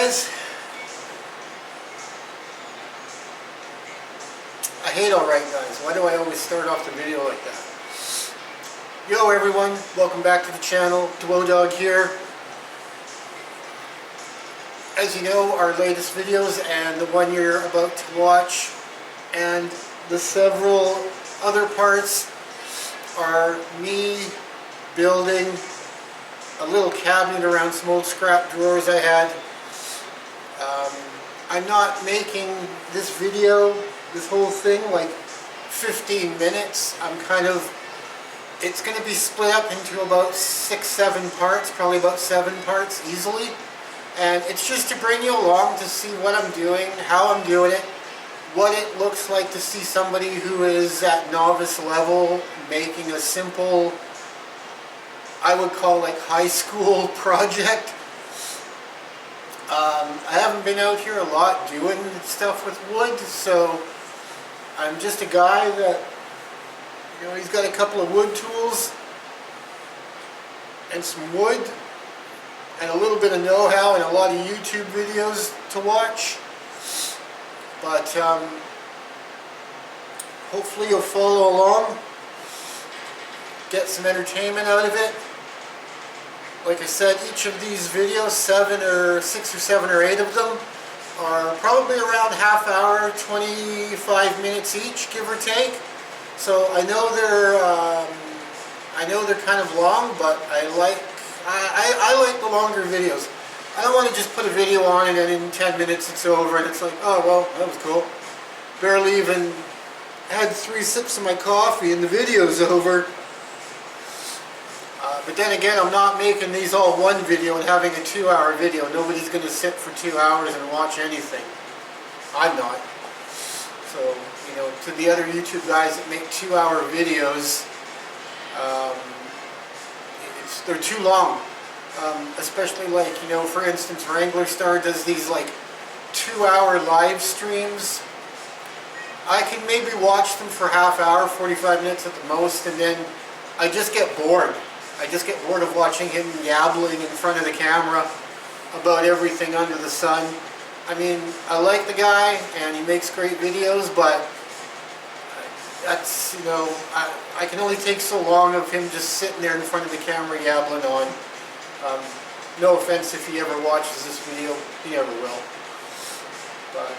guys. I hate alright guys. Why do I always start off the video like that? Yo everyone, welcome back to the channel. Dwoodog here. As you know, our latest videos and the one you're about to watch and the several other parts are me building a little cabinet around some old scrap drawers I had. I'm not making this video, this whole thing, like 15 minutes. It's going to be split up into about 6-7 parts, probably about 7 parts easily. And it's just to bring you along to see what I'm doing, how I'm doing it, what it looks like to see somebody who is at novice level making a simple, I would call like high school project. I haven't been out here a lot doing stuff with wood, so I'm just a guy that, you know, he's got a couple of wood tools and some wood and a little bit of know-how and a lot of YouTube videos to watch. But hopefully you'll follow along, get some entertainment out of it. Like I said, each of these videos, 6 or 7 or 8 of them, are probably around half hour, 25 minutes each, give or take. So I know they're kind of long, but I like the longer videos. I don't want to just put a video on and then in 10 minutes it's over and it's like, oh well, that was cool. Barely even had 3 sips of my coffee and the video's over. But then again, I'm not making these all one video and having a 2-hour video. Nobody's going to sit for 2 hours and watch anything. I'm not. So, you know, to the other YouTube guys that make 2-hour videos, they're too long. Especially like, you know, for instance, Wrangler Star does these like 2-hour live streams. I can maybe watch them for half hour, 45 minutes at the most, and then I just get bored. I just get bored of watching him yabbling in front of the camera about everything under the sun. I mean, I like the guy and he makes great videos, but that's, you know, I can only take so long of him just sitting there in front of the camera yabbling on. No offense if he ever watches this video, he never will. But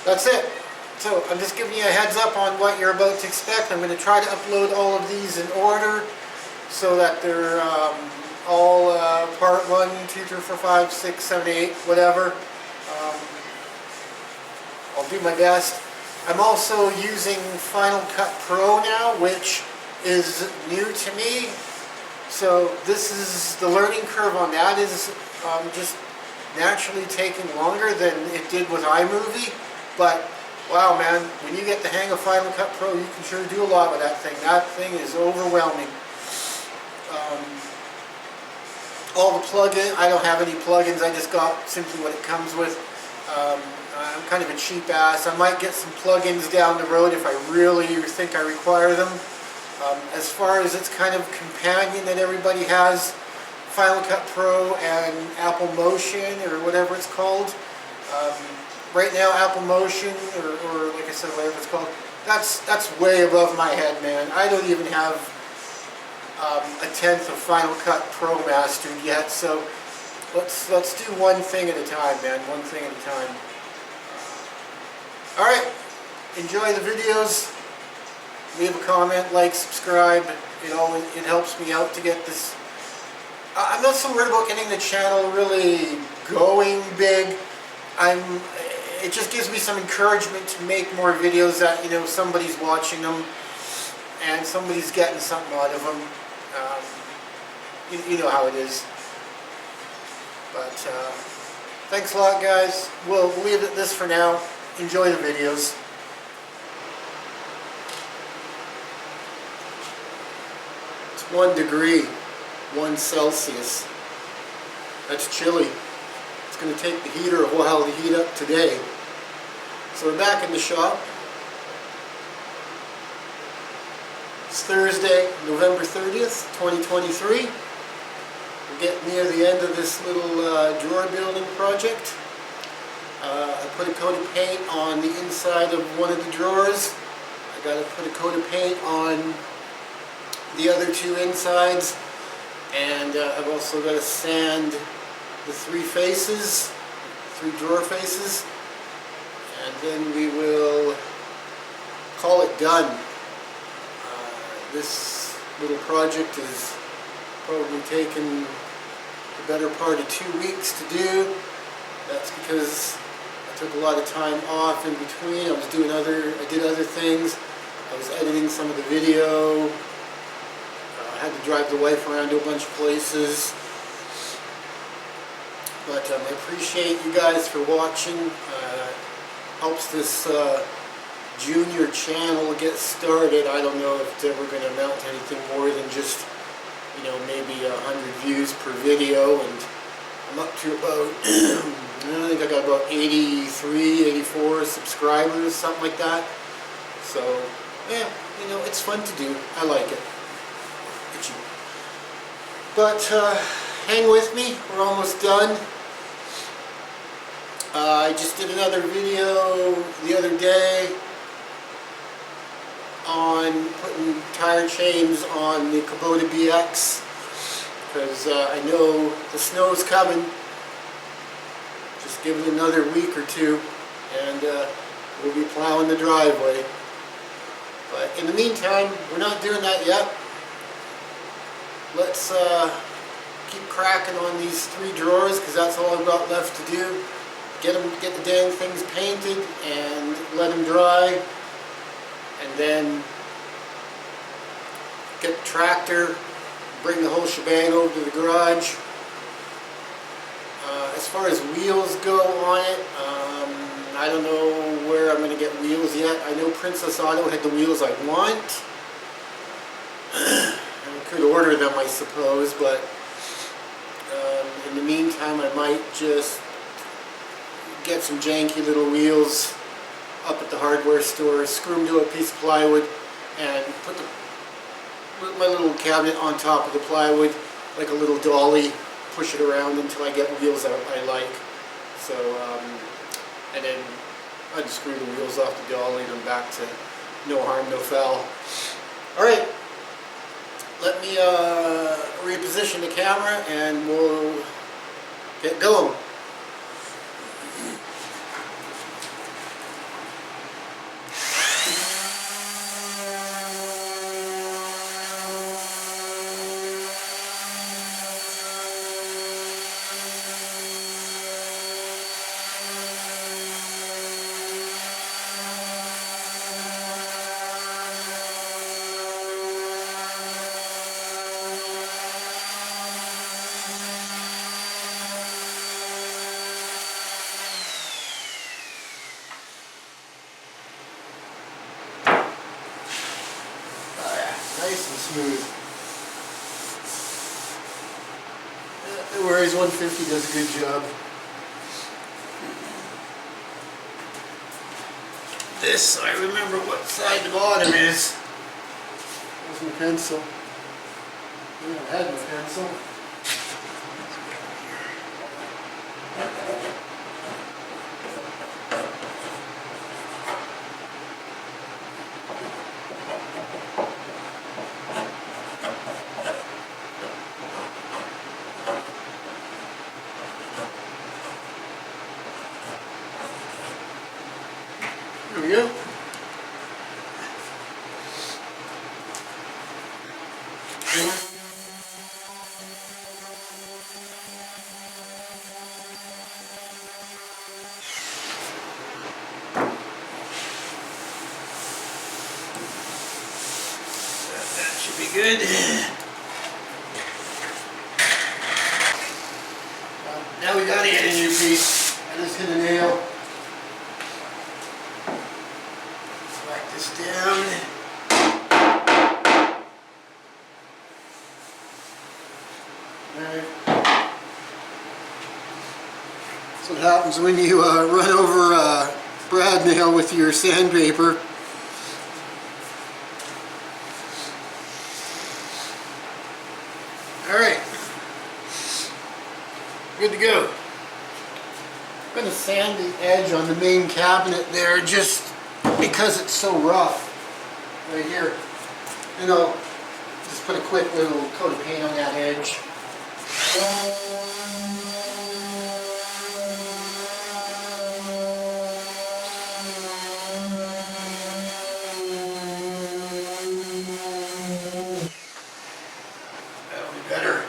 that's it. So I'm just giving you a heads up on what you're about to expect. I'm going to try to upload all of these in order so that they're all part 1, 2, 3, 4, 5, 6, 7, 8, whatever. I'll do my best. I'm also using Final Cut Pro now, which is new to me. So this is, the learning curve on that is just naturally taking longer than it did with iMovie. But wow man, when you get the hang of Final Cut Pro, you can sure do a lot with that thing. That thing is overwhelming. All the plugins, I don't have any plugins, I just got simply what it comes with. I'm kind of a cheap ass. I might get some plugins down the road if I really think I require them. As far as its kind of companion that everybody has, Final Cut Pro and Apple Motion or whatever it's called. Right now Apple Motion or like I said, whatever it's called, that's way above my head, man. I don't even have a 1/10 of Final Cut Pro mastered yet, so let's do one thing at a time, man. One thing at a time. Alright, enjoy the videos. Leave a comment, like, subscribe. It helps me out to get this. I'm not so worried about getting the channel really going big. It just gives me some encouragement to make more videos that, you know, somebody's watching them and somebody's getting something out of them. You know how it is. But thanks a lot, guys. We'll leave it at this for now. Enjoy the videos. It's 1 degree, 1 Celsius. That's chilly. It's going to take the heater a while to heat up today. So we're back in the shop. It's Thursday, November 30th, 2023. We're getting near the end of this little drawer building project. I put a coat of paint on the inside of one of the drawers. I got to put a coat of paint on the other two insides, and I've also got to sand the three drawer faces, and then we will call it done. This little project has probably taken the better part of 2 weeks to do. That's because I took a lot of time off in between. I did other things. I was editing some of the video. I had to drive the wife around to a bunch of places. But I appreciate you guys for watching. Helps this junior channel get started. I don't know if it's ever going to amount to anything more than just, you know, maybe 100 views per video, and I'm up to about I think I got about 83, 84 subscribers, something like that. So yeah, you know, it's fun to do. I like it. Itchy. But hang with me, we're almost done. I just did another video the other day on putting tire chains on the Kubota BX, because I know the snow's coming. Just give it another week or two and we'll be plowing the driveway. But in the meantime, we're not doing that yet. Let's keep cracking on these three drawers, because that's all I've got left to do. Get the dang things painted and let them dry, and then get the tractor, bring the whole shebang over to the garage. As far as wheels go on it, I don't know where I'm going to get wheels yet. I know Princess Auto had the wheels I want. I could order them, I suppose, but in the meantime I might just get some janky little wheels up at the hardware store, screw them to a piece of plywood, and put my little cabinet on top of the plywood like a little dolly, push it around until I get wheels I like. So, and then unscrew the wheels off the dolly and I'm back to no harm, no foul. Alright, let me reposition the camera and we'll get going. Nice and smooth. The Whereas 150 does a good job. This, I remember what side the bottom is. There's my pencil. I had my pencil. There we go. That should be good. Now we gotta get a new piece. I just hit a nail. Whack this down. Alright. That's what happens when you run over a brad nail with your sandpaper. Alright. good to go. I'm going to sand the edge on the main cabinet there just because it's so rough right here. And I'll just put a quick little coat of paint on that edge. That'll be better.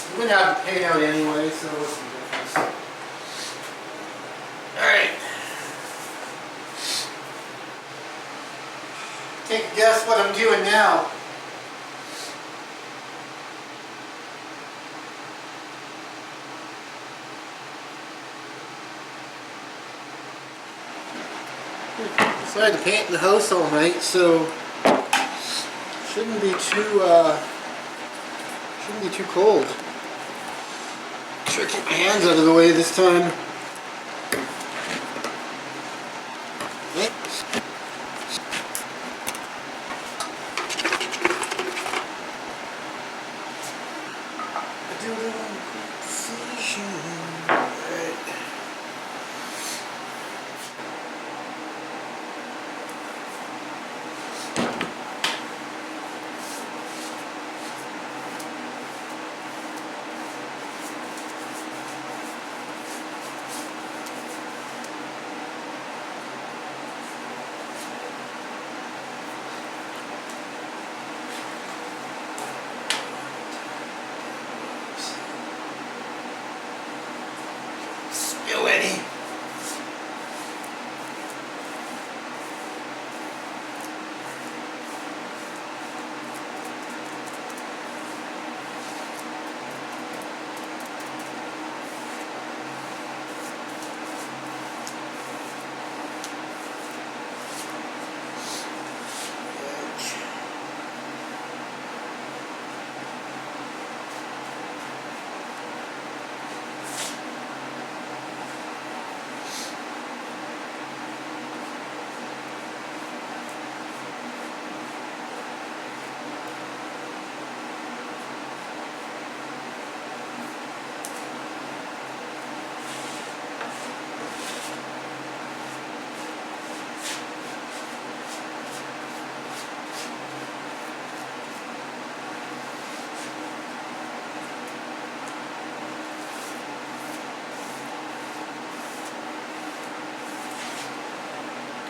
I'm going to have the paint out anyway, so what's the difference? Alright. Take a guess what I'm doing now. So I had to paint the house all night, so shouldn't be too cold. Sure, keep my hands out of the way this time. Spill any.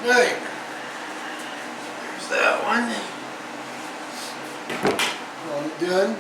Right, there's that one. All done.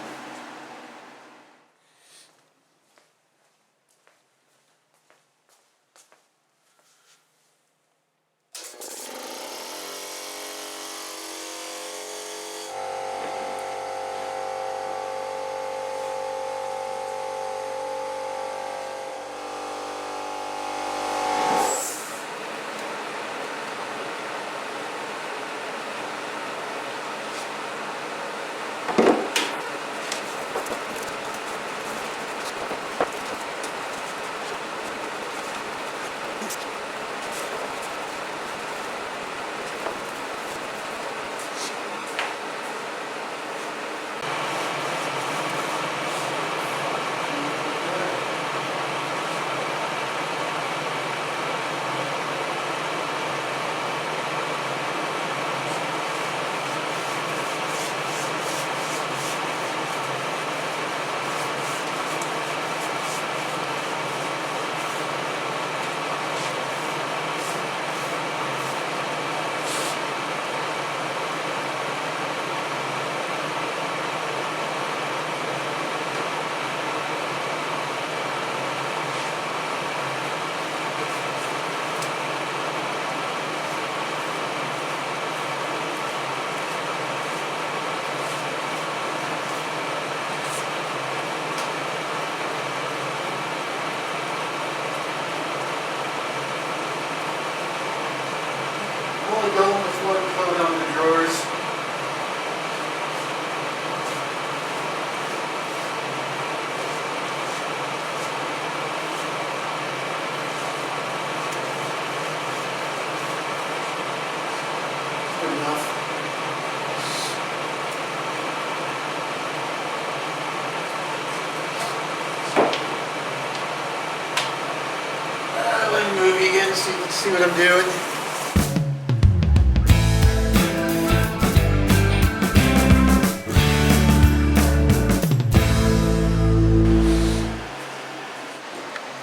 camera so you can see what I'm doing.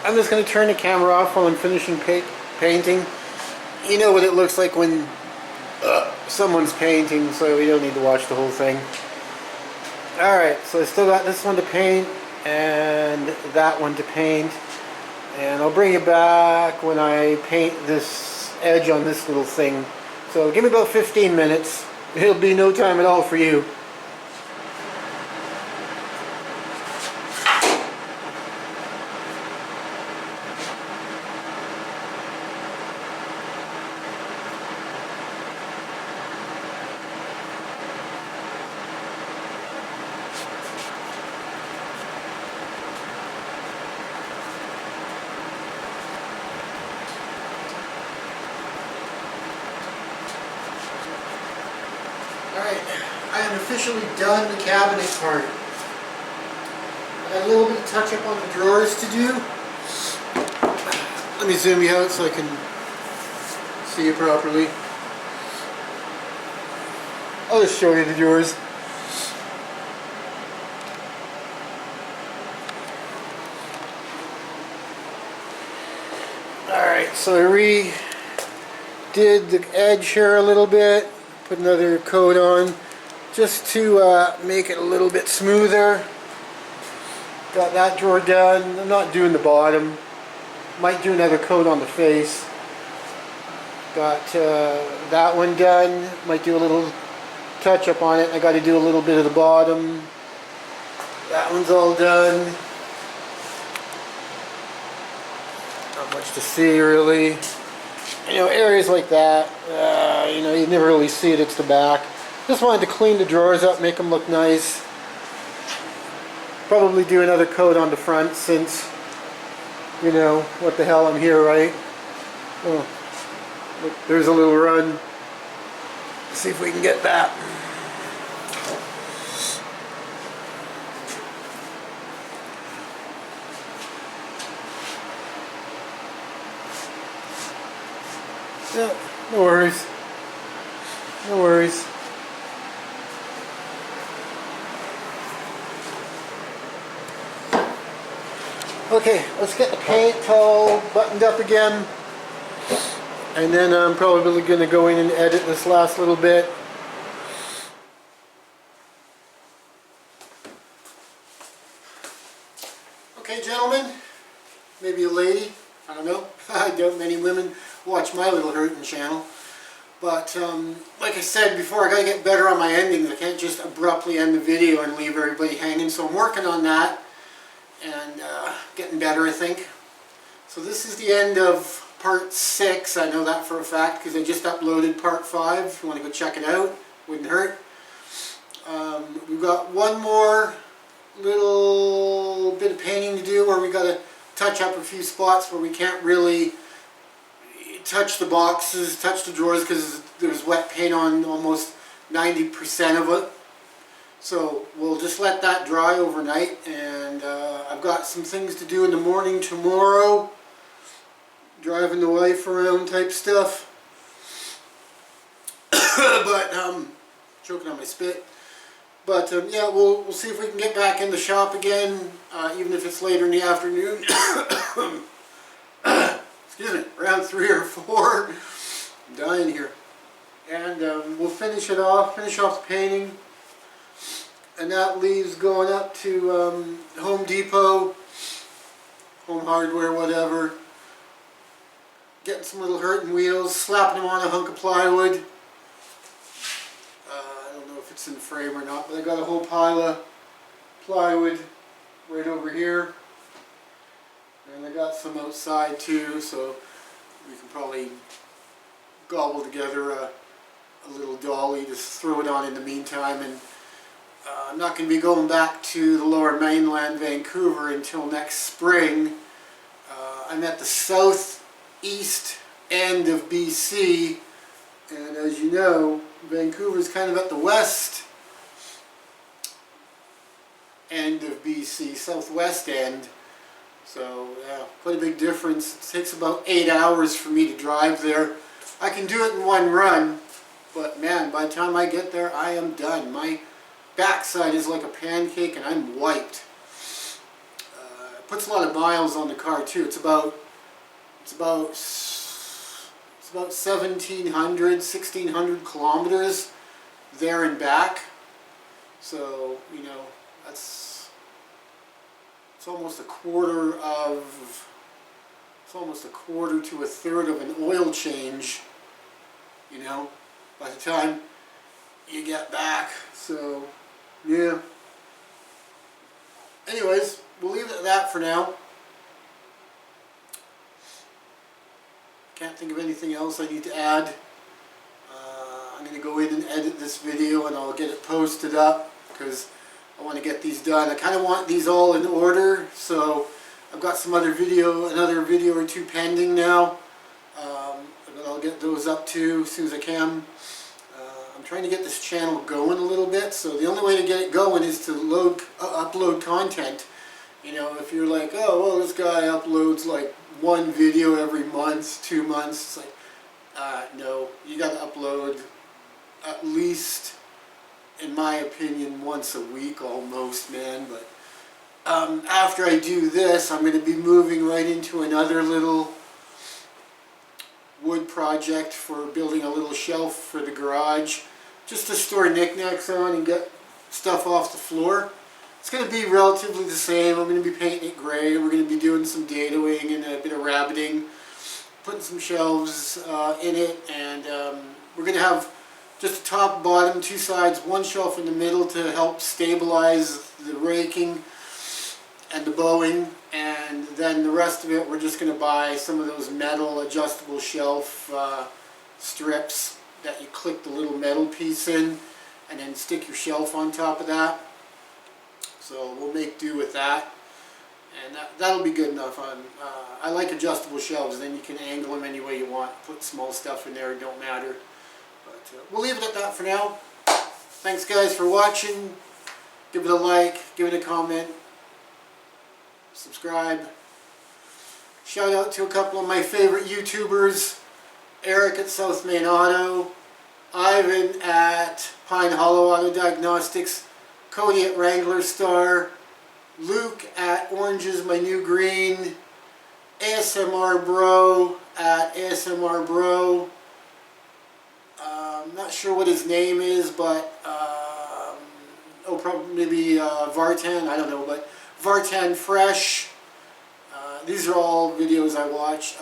I'm just going to turn the camera off while I'm finishing painting. You know what it looks like when someone's painting, so we don't need to watch the whole thing. Alright, so I still got this one to paint and that one to paint. And I'll bring it back when I paint this edge on this little thing. So give me about 15 minutes. It'll be no time at all for you. Alright, I am officially done the cabinet part. I got a little bit of touch up on the drawers to do. Let me zoom you out so I can see you properly. I'll just show you the drawers. Alright, so I redid the edge here a little bit. Put another coat on just to make it a little bit smoother. Got that drawer done. I'm not doing the bottom. Might do another coat on the face. Got that one done. Might do a little touch up on it. I got to do a little bit of the bottom. That one's all done. Not much to see really. You know, areas like that, you know, you never really see it, it's the back. Just wanted to clean the drawers up, make them look nice. Probably do another coat on the front since, you know, what the hell, I'm here, right? Oh, look, there's a little run. Let's see if we can get that. Yeah, no worries. No worries. Okay, let's get the paint all buttoned up again. And then I'm probably going to go in and edit this last little bit. Okay, gentlemen. Maybe a lady. I don't know. I doubt many women watch my little hurtin' channel. But like I said before, I gotta get better on my endings. I can't just abruptly end the video and leave everybody hanging. So I'm working on that and getting better, I think. So this is the end of part 6. I know that for a fact because I just uploaded part 5. If you want to go check it out, wouldn't hurt. We've got one more little bit of painting to do where we got to touch up a few spots where we can't really touch the boxes, touch the drawers because there's wet paint on almost 90% of it. So we'll just let that dry overnight, and I've got some things to do in the morning tomorrow, driving the wife around type stuff. But choking on my spit. But yeah, we'll see if we can get back in the shop again, even if it's later in the afternoon. Excuse me, around 3 or 4. I'm dying here. And we'll finish it off, finish off the painting. And that leaves going up to Home Depot, Home Hardware, whatever. Getting some little hurtin' wheels, slapping them on a hunk of plywood. I don't know if it's in the frame or not, but I got a whole pile of plywood right over here. And I got some outside too, so we can probably gobble together a little dolly to throw it on in the meantime. And I'm not going to be going back to the lower mainland Vancouver until next spring. I'm at the southeast end of BC, and as you know, Vancouver is kind of at the west end of BC, southwest end. So yeah, quite a big difference. It takes about 8 hours for me to drive there. I can do it in one run, but man, by the time I get there, I am done. My backside is like a pancake and I'm wiped. It puts a lot of miles on the car too. It's about 1,700, 1,600 kilometers there and back. So, you know, it's almost a quarter to a third of an oil change, you know, by the time you get back. So, yeah. Anyways, we'll leave it at that for now. Can't think of anything else I need to add. I'm going to go in and edit this video and I'll get it posted up because I want to get these done. I kind of want these all in order, so I've got some another video or two pending now. But I'll get those up too as soon as I can. I'm trying to get this channel going a little bit, so the only way to get it going is to upload content. You know, if you're like, oh, well, this guy uploads like one video every month, 2 months, it's like, no, you got to upload at least, in my opinion, once a week almost, man. But after I do this, I'm going to be moving right into another little wood project for building a little shelf for the garage, just to store knickknacks on and get stuff off the floor. It's going to be relatively the same. I'm going to be painting it gray. We're going to be doing some datoing and a bit of rabbiting, putting some shelves in it, and we're going to have just the top, bottom, two sides, one shelf in the middle to help stabilize the raking and the bowing, and then the rest of it we're just going to buy some of those metal adjustable shelf strips that you click the little metal piece in and then stick your shelf on top of that. So we'll make do with that, and that'll be good enough. I like adjustable shelves, then you can angle them any way you want, put small stuff in there, it don't matter. But we'll leave it at that for now. Thanks guys for watching. Give it a like, give it a comment, subscribe. Shout out to a couple of my favorite YouTubers, Eric at South Main Auto, Ivan at Pine Hollow Auto Diagnostics, Cody at Wrangler Star, Luke at Orange is My New Green, ASMR Bro at ASMR Bro. I'm not sure what his name is, but probably maybe Vartan, I don't know, but Vartan Fresh. These are all videos I watch.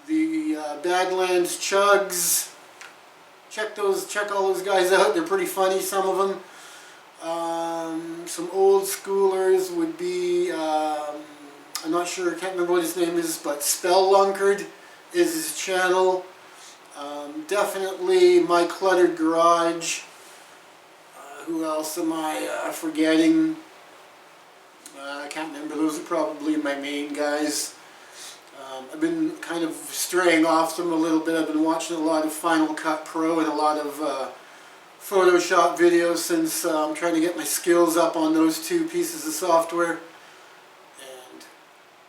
The Badlands Chugs. Check all those guys out. They're pretty funny, some of them. Some old schoolers would be, I'm not sure, I can't remember what his name is, but Spellunkered is his channel. Definitely My Cluttered Garage. Who else am I forgetting? I can't remember. Those are probably my main guys. I've been kind of straying off them a little bit. I've been watching a lot of Final Cut Pro and a lot of Photoshop videos since I'm trying to get my skills up on those two pieces of software and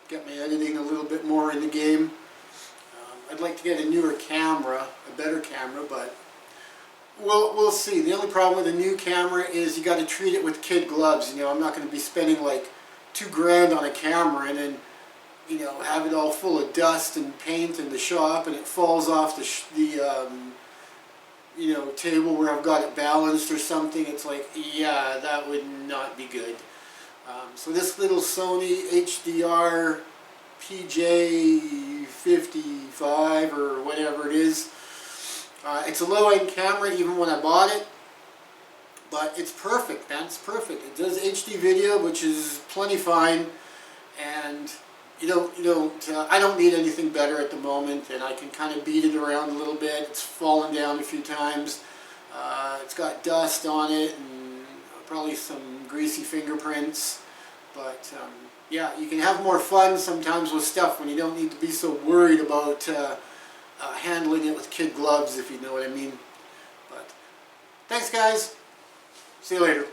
get my editing a little bit more in the game. I'd like to get a newer camera, a better camera, but we'll see. The only problem with a new camera is you got to treat it with kid gloves. You know, I'm not going to be spending like $2 grand on a camera and then, you know, have it all full of dust and paint in the shop and it falls off the you know, table where I've got it balanced or something. It's like, yeah, that would not be good. So this little Sony HDR PJ55 or whatever it is, it's a low-end camera even when I bought it, but it's perfect, man. It's perfect. It does HD video, which is plenty fine, and I don't need anything better at the moment, and I can kind of beat it around a little bit. It's fallen down a few times. It's got dust on it and probably some greasy fingerprints, but yeah, you can have more fun sometimes with stuff when you don't need to be so worried about handling it with kid gloves, if you know what I mean. But thanks guys, see you later.